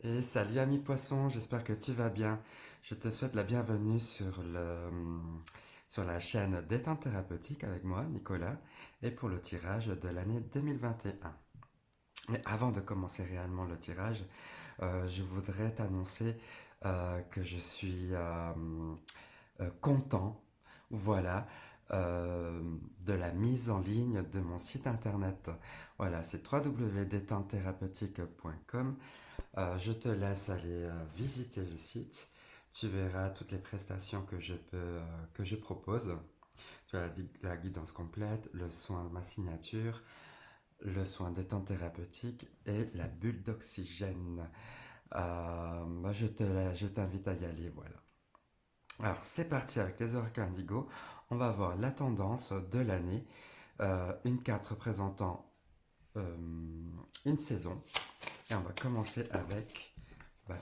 Et salut ami poisson, j'espère que tu vas bien. Je te souhaite la bienvenue sur la chaîne Détente Thérapeutique avec moi, Nicolas, et pour le tirage de l'année 2021. Mais avant de commencer réellement le tirage, je voudrais t'annoncer que je suis content, voilà, euh, de la mise en ligne de mon site internet. Voilà, c'est www.détentethérapeutique.com. Je te laisse aller visiter le site. Tu verras toutes les prestations que je propose. Tu as la guidance complète, le soin, ma signature, le soin détente thérapeutique et la bulle d'oxygène. Je t'invite à y aller, voilà. Alors c'est parti avec les oracles indigo. On va voir la tendance de l'année. Une carte représentant euh, une saison. Et on va commencer avec bah,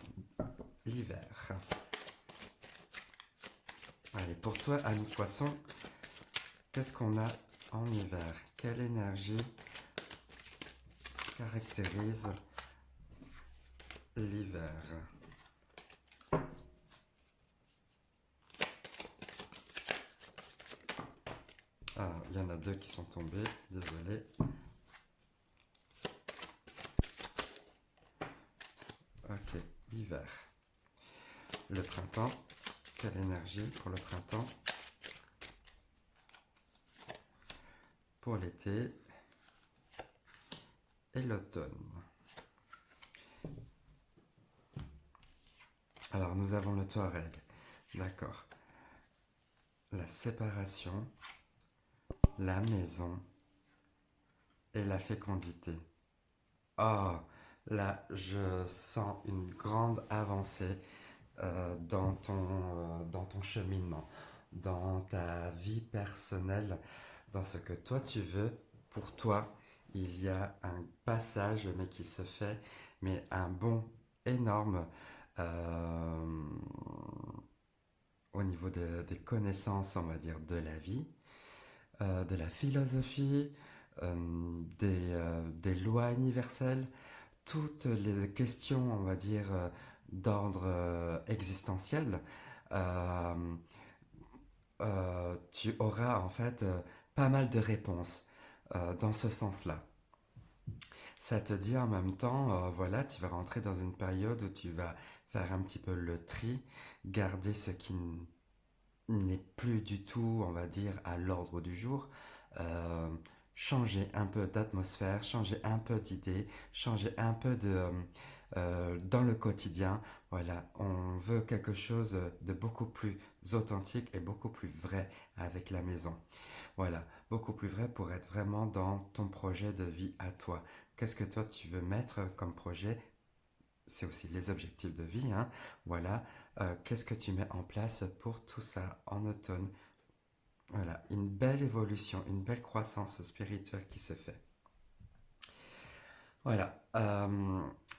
l'hiver. Allez, pour toi, ami poisson, qu'est-ce qu'on a en hiver? Quelle énergie caractérise l'hiver? Ah, il y en a deux qui sont tombés, désolé. Ok, l'hiver. Le printemps, quelle énergie pour le printemps? Pour l'été et l'automne. Alors, nous avons le Touareg. D'accord. La séparation, la maison et la fécondité. Oh, là, je sens une grande avancée dans ton cheminement, dans ta vie personnelle, dans ce que toi tu veux. Pour toi, il y a un passage, mais qui se fait, mais un bond énorme euh, au niveau des connaissances, on va dire, de la vie, de la philosophie, des lois universelles, toutes les questions, on va dire, d'ordre existentiel, euh, tu auras en fait pas mal de réponses dans ce sens-là. Ça te dit en même temps, voilà, tu vas rentrer dans une période où tu vas faire un petit peu le tri, garder ce qui n'est plus du tout, on va dire, à l'ordre du jour, euh, changer un peu d'atmosphère, changer un peu d'idées, changer un peu dans le quotidien. Voilà, on veut quelque chose de beaucoup plus authentique et beaucoup plus vrai avec la maison. Voilà, beaucoup plus vrai pour être vraiment dans ton projet de vie à toi. Qu'est-ce que toi tu veux mettre comme projet? C'est aussi les objectifs de vie, hein. Voilà, qu'est-ce que tu mets en place pour tout ça en automne? Voilà, une belle évolution, une belle croissance spirituelle qui se fait. Voilà,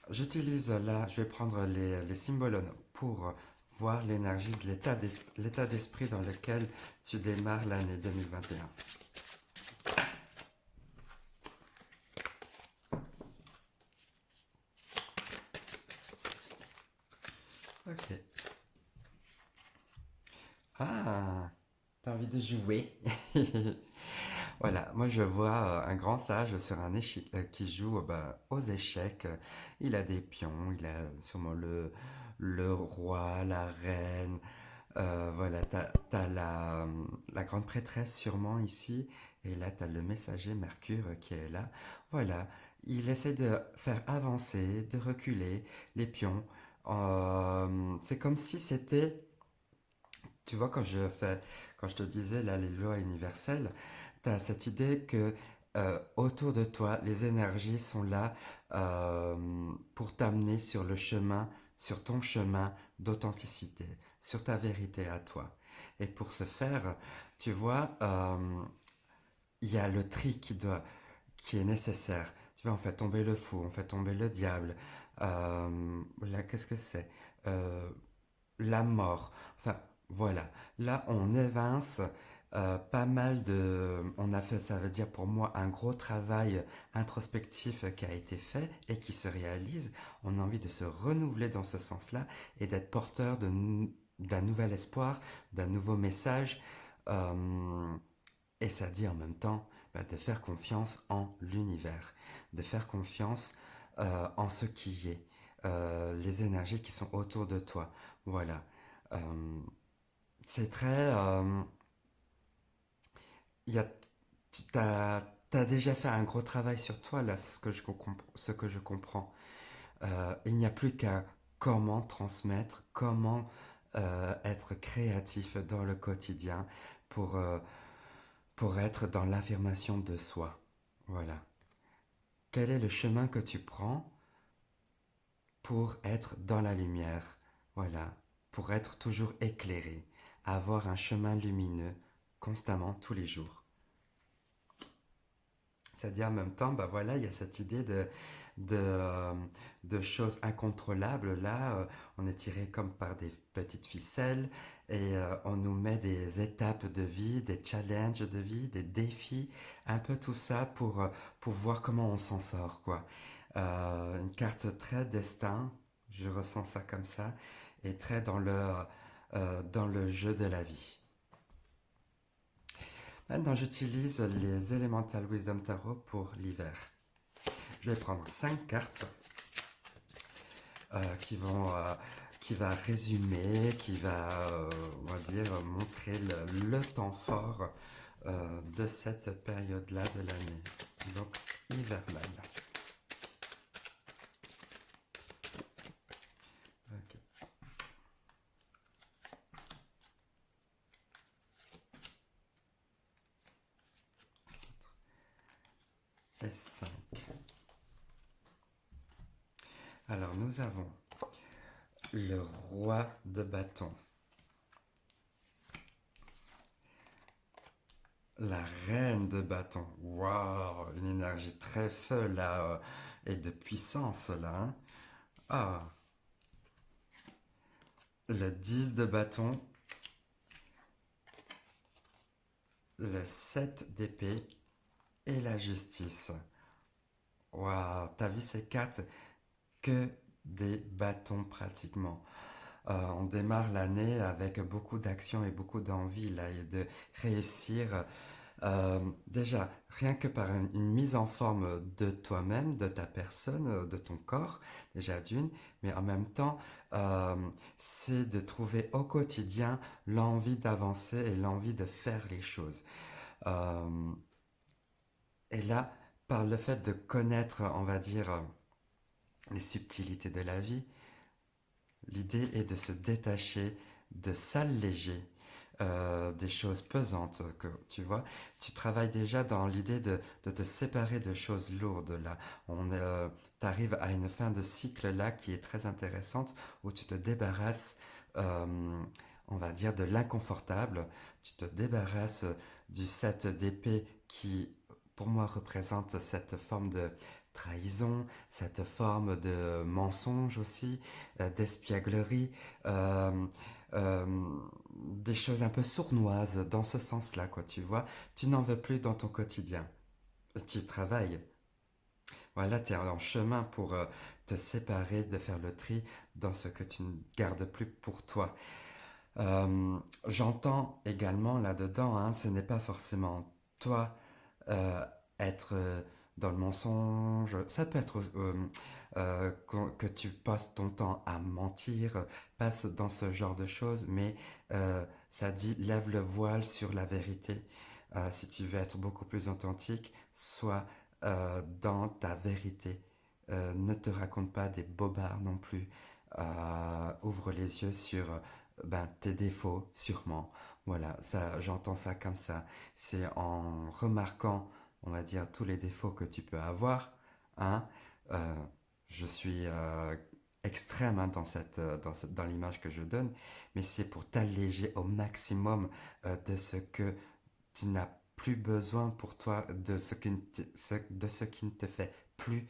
j'utilise là, je vais prendre les symboles pour voir l'énergie de l'état d'esprit dans lequel tu démarres l'année 2021. Ok. Ah, t'as envie de jouer? Voilà, moi je vois un grand sage sur un qui joue aux échecs. Il a des pions, il a sûrement le roi, la reine. Voilà, t'as la grande prêtresse sûrement ici. Et là, t'as le messager Mercure qui est là. Voilà, il essaie de faire avancer, de reculer les pions. C'est comme si c'était, tu vois, quand je te disais là les lois universelles, tu as cette idée que autour de toi, les énergies sont là pour t'amener sur le chemin, sur ton chemin d'authenticité, sur ta vérité à toi. Et pour ce faire, tu vois, il y a le tri qui est nécessaire. Tu vois, on fait tomber le fou, on fait tomber le diable. Là, qu'est-ce que c'est? Euh, la mort. Enfin, voilà. Là, on évince pas mal de... On a fait, ça veut dire pour moi, un gros travail introspectif qui a été fait et qui se réalise. On a envie de se renouveler dans ce sens-là et d'être porteur d'un nouvel espoir, d'un nouveau message. Euh, et ça dit en même temps bah, de faire confiance en l'univers, de faire confiance en ce qui est, les énergies qui sont autour de toi. Voilà. Euh, c'est très... il y a, t'as déjà fait un gros travail sur toi, là, c'est ce que je comprends. Il n'y a plus qu'à comment transmettre, comment être créatif dans le quotidien pour, euh, pour être dans l'affirmation de soi. Voilà. Quel est le chemin que tu prends pour être dans la lumière? Voilà. Pour être toujours éclairé, avoir un chemin lumineux constamment tous les jours. C'est-à-dire en même temps, bah voilà, il y a cette idée de, euh, de choses incontrôlables. Là, on est tiré comme par des petites ficelles et on nous met des étapes de vie, des challenges de vie, des défis, un peu tout ça pour voir comment on s'en sort, quoi. Une carte très destin, je ressens ça comme ça, et très dans le jeu de la vie. Maintenant, j'utilise les Elemental Wisdom Tarot pour l'hiver. Je vais prendre 5 cartes euh, qui va résumer, qui va, on va dire, montrer le temps fort de cette période-là de l'année. Donc, hivernale. Ok. Et 5. Alors, nous avons le roi de bâton, la reine de bâton. Waouh, une énergie très feu là et de puissance là, hein. Ah, le 10 de bâton, le 7 d'épée et la justice. Waouh, t'as vu ces cartes? Que des bâtons pratiquement. On démarre l'année avec beaucoup d'action et beaucoup d'envie là et de réussir. Déjà, rien que par une mise en forme de toi-même, de ta personne, de ton corps, déjà d'une, mais en même temps, euh, c'est de trouver au quotidien l'envie d'avancer et l'envie de faire les choses. Euh, et là, par le fait de connaître, on va dire, les subtilités de la vie, l'idée est de se détacher, de s'alléger des choses pesantes que tu vois. Tu travailles déjà dans l'idée de te séparer de choses lourdes là. T'arrives à une fin de cycle là qui est très intéressante où tu te débarrasses, euh, on va dire, de l'inconfortable. Tu te débarrasses du set d'épée qui, pour moi, représente cette forme de trahison, cette forme de mensonge aussi, d'espièglerie, euh, euh, des choses un peu sournoises dans ce sens-là, quoi, tu vois. Tu n'en veux plus dans ton quotidien. Tu travailles. Voilà, tu es en chemin pour te séparer, de faire le tri dans ce que tu ne gardes plus pour toi. J'entends également là-dedans, hein, ce n'est pas forcément toi euh, être dans le mensonge. Ça peut être que tu passes ton temps à mentir, passe dans ce genre de choses, mais ça dit lève le voile sur la vérité. Si tu veux être beaucoup plus authentique, sois dans ta vérité. Ne te raconte pas des bobards non plus. Ouvre les yeux sur ben, tes défauts, sûrement. Voilà, ça, j'entends ça comme ça. C'est en remarquant, on va dire, tous les défauts que tu peux avoir, hein. Euh, je suis extrême hein, dans l'image que je donne, mais c'est pour t'alléger au maximum de ce que tu n'as plus besoin pour toi, de ce qui ne te fait plus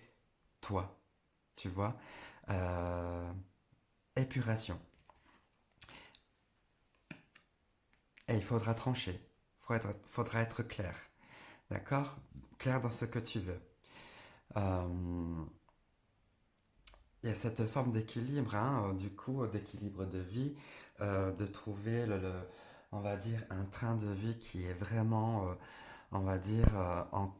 toi. Tu vois? Euh, Épuration. Et il faudra trancher. faudra être clair, d'accord? Clair dans ce que tu veux. Euh, Il y a cette forme d'équilibre, hein, du coup, d'équilibre de vie, de trouver on va dire, un train de vie qui est vraiment, on va dire, en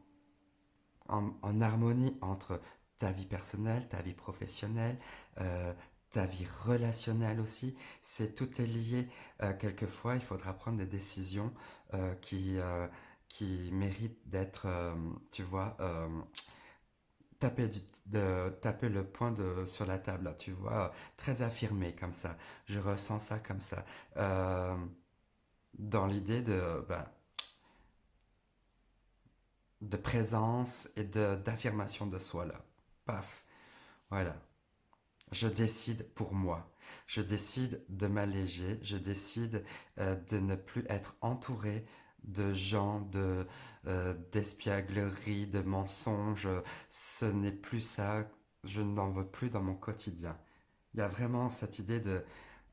harmonie entre ta vie personnelle, ta vie professionnelle, euh, ta vie relationnelle aussi. Tout est lié. Quelquefois, il faudra prendre des décisions qui méritent d'être, tu vois, taper, taper le poing sur la table, là, tu vois, très affirmé comme ça. Je ressens ça comme ça. Euh, Dans l'idée de présence et d'affirmation de soi, là. Paf, voilà. Je décide pour moi. Je décide de m'alléger. Je décide de ne plus être entouré de gens, d'espièglerie, de mensonges. Ce n'est plus ça. Je n'en veux plus dans mon quotidien. Il y a vraiment cette idée de,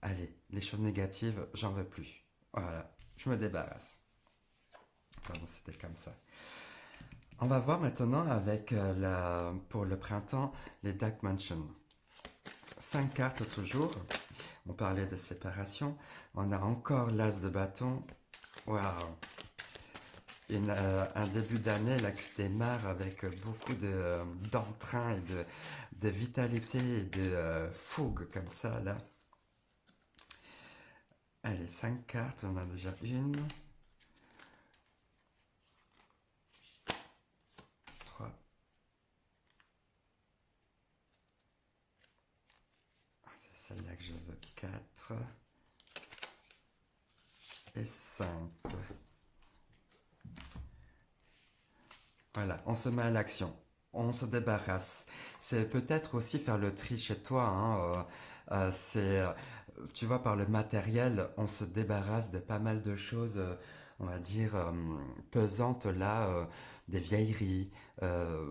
allez, les choses négatives, j'en veux plus. Voilà, je me débarrasse. Pardon, c'était comme ça. On va voir maintenant avec pour le printemps les Dark Mansion. 5 cartes toujours. On parlait de séparation. On a encore l'as de bâton. Waouh! Un début d'année là qui démarre avec beaucoup d'entrain et de vitalité et de fougue comme ça là. Allez, 5 cartes, on a déjà une, trois. Ah, c'est celle-là que je veux. 4 et 5. Voilà, on se met à l'action. On se débarrasse. C'est peut-être aussi faire le tri chez toi, hein, tu vois, par le matériel, on se débarrasse de pas mal de choses, on va dire, pesantes là, des vieilleries. euh,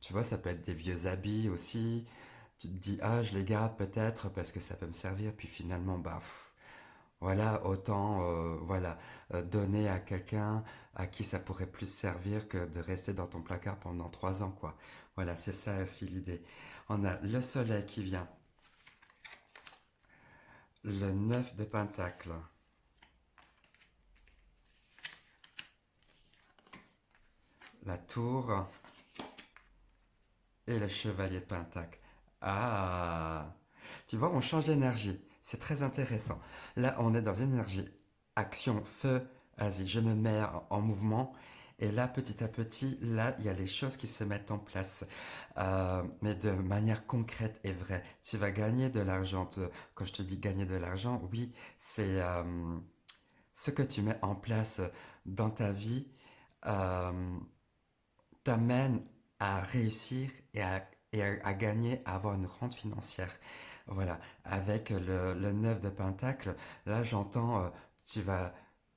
Tu vois, ça peut être des vieux habits aussi. Tu te dis, ah, je les garde peut-être parce que ça peut me servir. Puis finalement, bah, voilà, autant voilà, donner à quelqu'un à qui ça pourrait plus servir que de rester dans ton placard pendant 3 ans, quoi. Voilà, c'est ça aussi l'idée. On a le soleil qui vient, le 9 de pentacle, la tour et le chevalier de pentacle. Ah, tu vois, on change d'énergie. C'est très intéressant. Là, on est dans une énergie action, feu, vas-y, je me mets en mouvement. Et là, petit à petit, là, il y a les choses qui se mettent en place. Mais de manière concrète et vraie. Tu vas gagner de l'argent. Quand je te dis gagner de l'argent, oui, c'est ce que tu mets en place dans ta vie euh, t'amène à réussir et à gagner, à avoir une rente financière. Voilà, avec le 9 de Pentacle, là j'entends, tu vas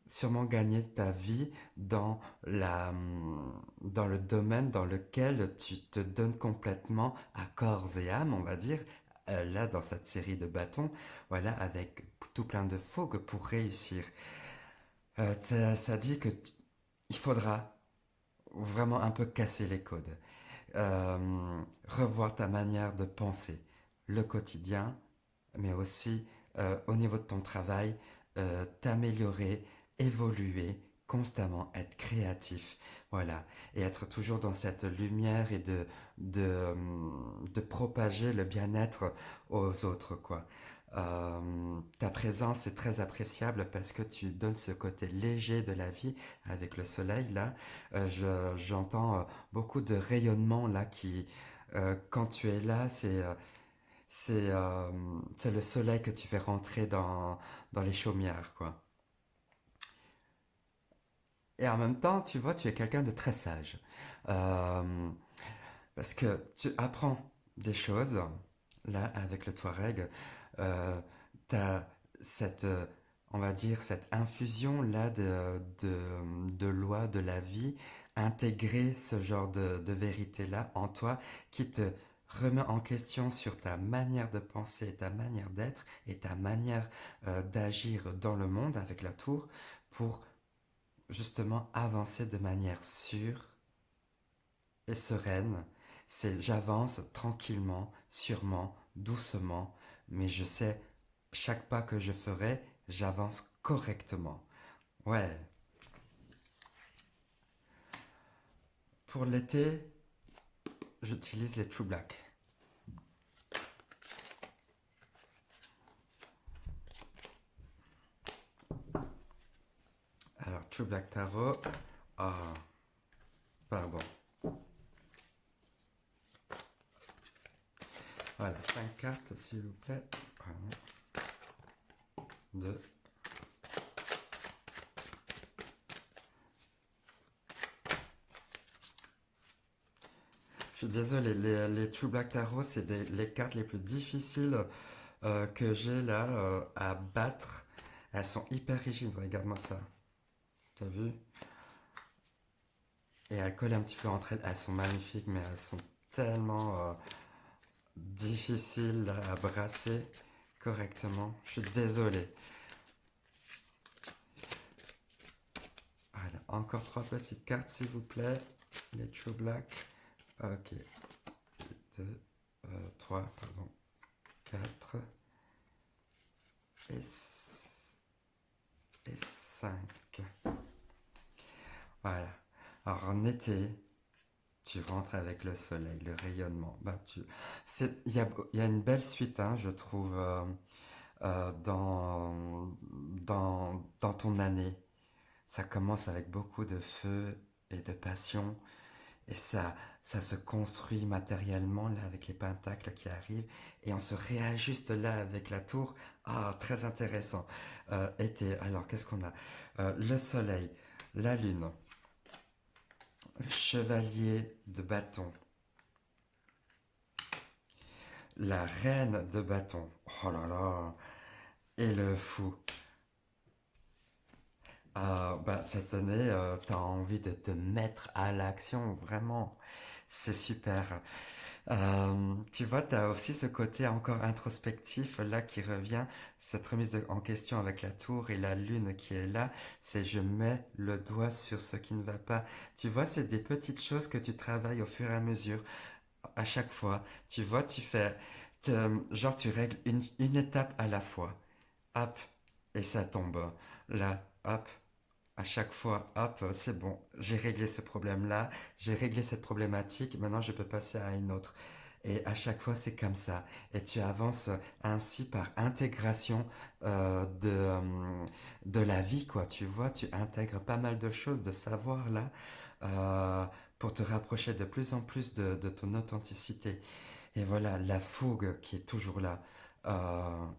sûrement gagner ta vie dans le domaine dans lequel tu te donnes complètement à corps et âme, on va dire, là dans cette série de bâtons, voilà, avec tout plein de fougue pour réussir. Ça dit que il faudra vraiment un peu casser les codes. Revoir ta manière de penser, le quotidien, mais aussi au niveau de ton travail, t'améliorer, évoluer constamment, être créatif, voilà, et être toujours dans cette lumière et de propager le bien-être aux autres, quoi. Ta présence est très appréciable parce que tu donnes ce côté léger de la vie avec le soleil là. J'entends beaucoup de rayonnement là quand tu es là, c'est euh, c'est le soleil que tu fais rentrer dans les chaumières, quoi. Et en même temps, tu vois, tu es quelqu'un de très sage. Euh, Parce que tu apprends des choses, là, avec le Touareg. Tu as cette, on va dire, cette infusion, là, de loi de la vie, intégrer ce genre de vérité-là en toi qui te remet en question sur ta manière de penser, ta manière d'être et ta manière d'agir dans le monde avec la tour pour justement avancer de manière sûre et sereine. C'est j'avance tranquillement, sûrement, doucement, mais je sais chaque pas que je ferai, j'avance correctement. Ouais. Pour l'été, j'utilise les True Black. Alors, True Black Tarot. Ah, pardon. Voilà, 5 cartes, s'il vous plaît. 1, 2. Je suis désolé, les True Black Tarot, c'est les cartes les plus difficiles que j'ai là à battre. Elles sont hyper rigides, regarde-moi ça. T'as vu? Et elles collent un petit peu entre elles. Elles sont magnifiques, mais elles sont tellement difficiles à brasser correctement. Je suis désolé. Voilà, encore 3 petites cartes, s'il vous plaît. Les True Black. Ok. 2, 3, pardon. 4 et 5. Voilà. Alors en été, tu rentres avec le soleil, le rayonnement. Il y a une belle suite, hein, je trouve, dans ton année. Ça commence avec beaucoup de feu et de passion. Et ça se construit matériellement là avec les pentacles qui arrivent et on se réajuste là avec la tour. Ah, très intéressant. Été, alors qu'est-ce qu'on a? Le soleil, la lune, le chevalier de bâton, la reine de bâton. Oh là là. Et le fou. Bah, cette année, t'as envie de te mettre à l'action, vraiment. C'est super. Tu vois, tu as aussi ce côté encore introspectif là qui revient, cette en question avec la tour et la lune qui est là, c'est je mets le doigt sur ce qui ne va pas. Tu vois, c'est des petites choses que tu travailles au fur et à mesure, à chaque fois. Tu vois, genre tu règles une étape à la fois. Hop, et ça tombe. Là, hop, à chaque fois, hop, c'est bon, j'ai réglé ce problème-là, j'ai réglé cette problématique, maintenant je peux passer à une autre. Et à chaque fois, c'est comme ça. Et tu avances ainsi par intégration de la vie, quoi. Tu vois, tu intègres pas mal de choses, de savoir là, euh, pour te rapprocher de plus en plus de ton authenticité. Et voilà, la fougue qui est toujours là.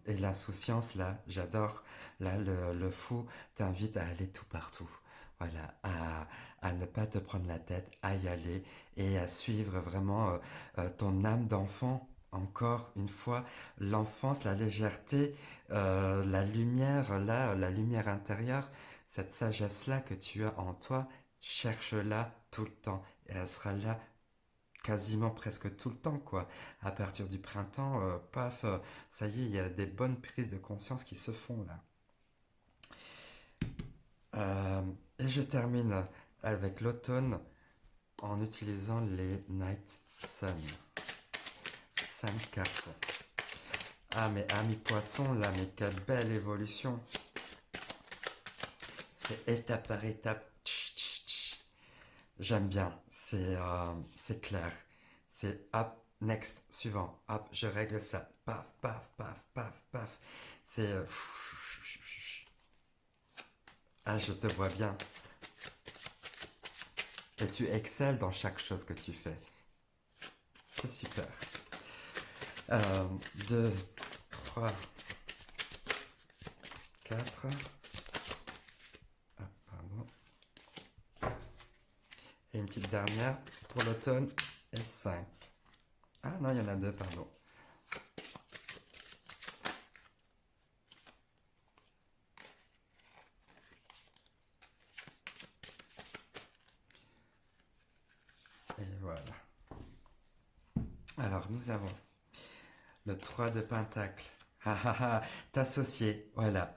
Et l'insouciance, là, j'adore. Là, le fou t'invite à aller tout partout. Voilà, à ne pas te prendre la tête, à y aller et à suivre vraiment ton âme d'enfant. Encore une fois, l'enfance, la légèreté, la lumière, là, la lumière intérieure, cette sagesse-là que tu as en toi, cherche-la tout le temps. Et elle sera là quasiment presque tout le temps, quoi. À partir du printemps, paf, ça y est, il y a des bonnes prises de conscience qui se font là. Et je termine avec l'automne en utilisant les Night Sun. 5 cartes. Ah, mais amis poissons, là, mais quelle belle évolution. C'est étape par étape. J'aime bien, c'est clair. C'est hop, next, suivant, hop, je règle ça. Paf, paf, paf, paf, paf. C'est. Ah, je te vois bien. Et tu excelles dans chaque chose que tu fais. C'est super. 2, 3, 4. Ah, pardon. Et une petite dernière pour l'automne et 5. Ah non, il y en a deux, pardon. Et voilà. Alors, nous avons le 3 de Pentacle. Ah, ah, ah, t'associer, voilà.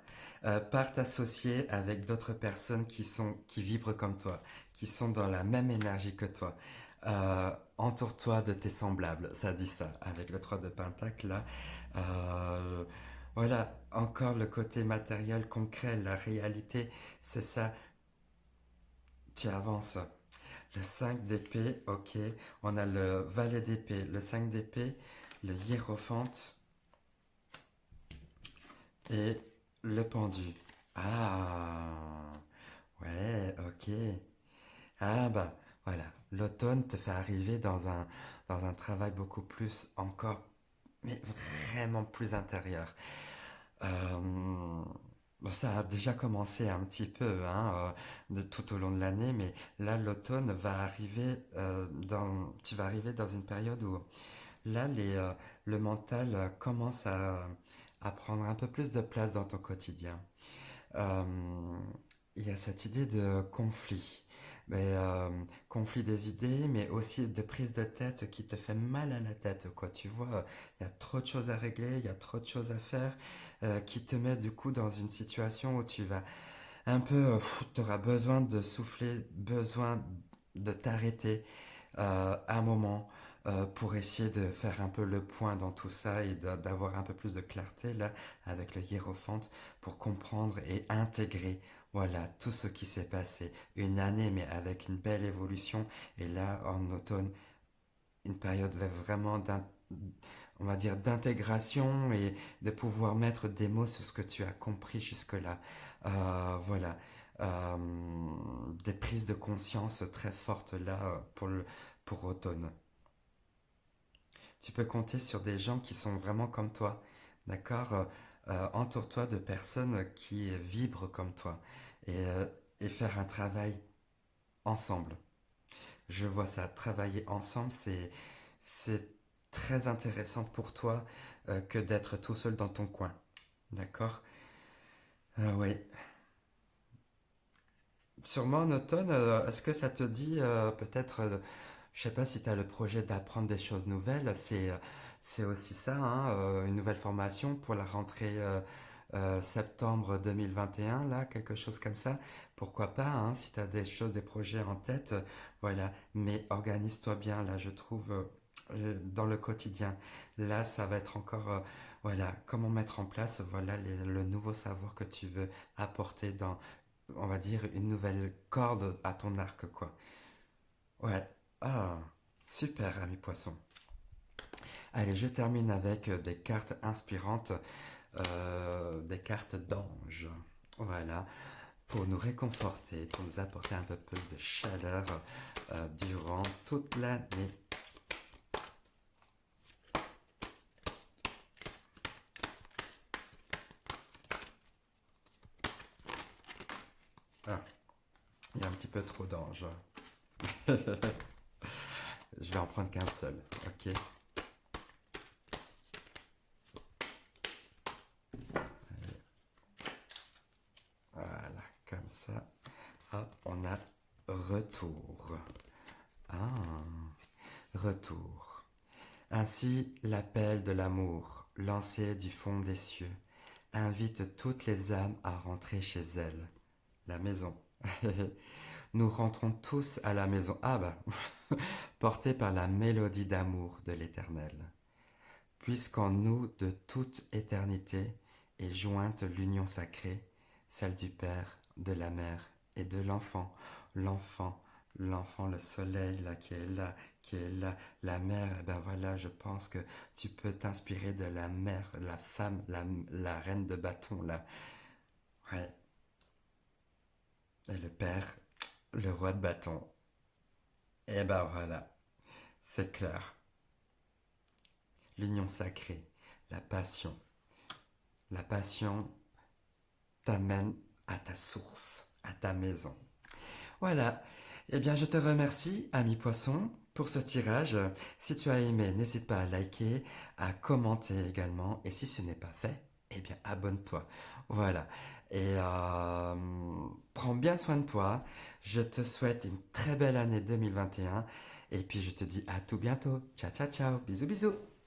Par t'associer avec d'autres personnes qui vibrent comme toi, qui sont dans la même énergie que toi. Entoure-toi de tes semblables, ça dit ça, avec le 3 de Pentacle là. Euh, voilà, encore le côté matériel, concret, la réalité, c'est ça, tu avances. Le 5 d'épée, ok. On a le valet d'épée, le 5 d'épée, le hiérophante et le pendu. Ah, ouais, ok. Ah bah voilà, l'automne te fait arriver dans un travail beaucoup plus encore, mais vraiment plus intérieur. Euh, bon, ça a déjà commencé un petit peu hein, tout au long de l'année, mais là l'automne va arriver tu vas arriver dans une période où là le mental commence à prendre un peu plus de place dans ton quotidien. Euh, il y a cette idée de conflit. Mais, conflit des idées, mais aussi de prise de tête qui te fait mal à la tête, quoi. Tu vois, il y a trop de choses à régler, il y a trop de choses à faire, qui te met du coup dans une situation où tu vas un peu, tu auras besoin de souffler, besoin de t'arrêter un moment pour essayer de faire un peu le point dans tout ça et d'avoir un peu plus de clarté là avec le hiérophante pour comprendre et intégrer voilà tout ce qui s'est passé. Une année mais avec une belle évolution et là en automne une période vraiment on va dire d'intégration et de pouvoir mettre des mots sur ce que tu as compris jusque-là. Voilà. Euh, des prises de conscience très fortes là pour automne. Tu peux compter sur des gens qui sont vraiment comme toi, d'accord. Entoure-toi de personnes qui vibrent comme toi et, et faire un travail ensemble. Je vois ça, travailler ensemble, c'est très intéressant pour toi que d'être tout seul dans ton coin, d'accord. Oui. Sûrement en automne, est-ce que ça te dit peut-être, je sais pas si tu as le projet d'apprendre des choses nouvelles, c'est aussi ça, hein, une nouvelle formation pour la rentrée septembre 2021, là, quelque chose comme ça. Pourquoi pas, hein, si tu as des choses, des projets en tête, voilà. Mais organise-toi bien, là, je trouve, dans le quotidien. Là, ça va être encore, voilà, comment mettre en place, voilà, le nouveau savoir que tu veux apporter dans on va dire, une nouvelle corde à ton arc, quoi. Ouais. Ah, super, ami poisson. Allez, je termine avec des cartes inspirantes, des cartes d'ange. Voilà, pour nous réconforter, pour nous apporter un peu plus de chaleur durant toute l'année. Ah, il y a un petit peu trop d'anges. Je vais en prendre qu'un seul, ok. Voilà, comme ça. Hop, on a retour. Ah, retour. Ainsi, l'appel de l'amour, lancé du fond des cieux, invite toutes les âmes à rentrer chez elles. La maison. Nous rentrons tous à la maison. Ah bah, portés par la mélodie d'amour de l'Éternel. Puisqu'en nous, de toute éternité, est jointe l'union sacrée, celle du Père, de la Mère et de l'enfant. L'enfant, l'enfant, le soleil là qui est là, la mère, eh ben voilà, je pense que tu peux t'inspirer de la mère, la femme, la reine de bâton là. Ouais. Et le père, le roi de bâton. Et ben voilà, c'est clair. L'union sacrée, la passion. La passion t'amène à ta source, à ta maison. Voilà. Eh bien, je te remercie, ami poisson, pour ce tirage. Si tu as aimé, n'hésite pas à liker, à commenter également. Et si ce n'est pas fait, eh bien, abonne-toi. Voilà. Et prends bien soin de toi. Je te souhaite une très belle année 2021. Et puis, je te dis à tout bientôt. Ciao, ciao, ciao. Bisous, bisous.